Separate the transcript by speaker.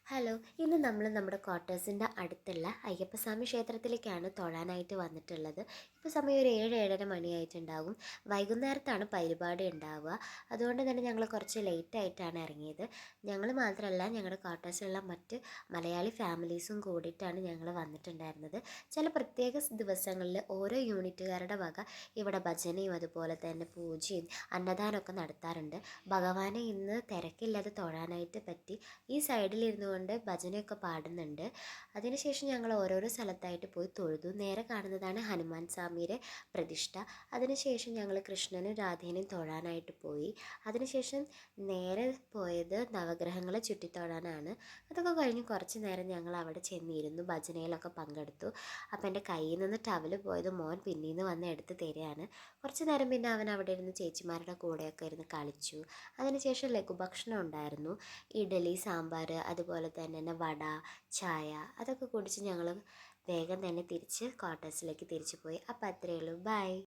Speaker 1: Hello, ഇന്ന് നമ്മൾ നമ്മുടെ ക്വാർട്ടേഴ്സിൻ്റെ അടുത്തുള്ള അയ്യപ്പസ്വാമി ക്ഷേത്രത്തിലേക്കാണ് തൊഴാനായിട്ട് വന്നിട്ടുള്ളത്. ഇപ്പോൾ സമയം ഒരു 7-7:30 മണിയായിട്ടുണ്ടാകും. വൈകുന്നേരത്താണ് പരിപാടി ഉണ്ടാവുക. അതുകൊണ്ട് തന്നെ ഞങ്ങൾ കുറച്ച് ലേറ്റായിട്ടാണ് ഇറങ്ങിയത്. ഞങ്ങൾ മാത്രമല്ല, ഞങ്ങളുടെ ക്വാർട്ടേഴ്സിലുള്ള മറ്റ് മലയാളി ഫാമിലീസും കൂടിയിട്ടാണ് ഞങ്ങൾ വന്നിട്ടുണ്ടായിരുന്നത്. ചില പ്രത്യേക ദിവസങ്ങളിൽ ഓരോ യൂണിറ്റുകാരുടെ വക ഇവിടെ ഭജനയും അതുപോലെ തന്നെ പൂജയും അന്നദാനമൊക്കെ നടത്താറുണ്ട്. ഭഗവാനെ ഇന്ന് തിരക്കില്ലാതെ തൊഴാനായിട്ട് പറ്റി. ഈ സൈഡിലിരുന്നു കൊണ്ട് ഭജനയൊക്കെ പാടുന്നുണ്ട്. അതിനുശേഷം ഞങ്ങൾ ഓരോരോ സ്ഥലത്തായിട്ട് പോയി തൊഴുതു. നേരെ കാണുന്നതാണ് ഹനുമാൻ സ്വാമിയുടെ പ്രതിഷ്ഠ. അതിനുശേഷം ഞങ്ങൾ കൃഷ്ണനും രാധേനെയും തൊഴാനായിട്ട് പോയി. അതിനുശേഷം നേരെ പോയത് നവഗ്രഹങ്ങളെ ചുറ്റിത്തൊഴാനാണ്. അതൊക്കെ കഴിഞ്ഞ് കുറച്ച് നേരം ഞങ്ങൾ അവിടെ ചെന്നിരുന്നു, ഭജനയിലൊക്കെ പങ്കെടുത്തു. അപ്പോൾ എൻ്റെ കയ്യിൽ നിന്ന് ടവല് പോയത് മോൻ പിന്നീന്ന് വന്ന് എടുത്ത് തരികയാണ്. കുറച്ച് നേരം പിന്നെ അവൻ അവിടെ ഇരുന്ന് ചേച്ചിമാരുടെ കൂടെയൊക്കെ ഇരുന്ന് കളിച്ചു. അതിനുശേഷം ലഘുഭക്ഷണം ഉണ്ടായിരുന്നു, ഇഡലി, സാമ്പാർ, അതുപോലെ തന്നെ വട, ചായ, അതൊക്കെ കുടിച്ച് ഞങ്ങൾ വേഗം തന്നെ തിരിച്ച് ക്വാർട്ടേഴ്സിലേക്ക് തിരിച്ചു പോയി. അപ്പോൾ അത്രയേ ഉള്ളൂ, ബൈ.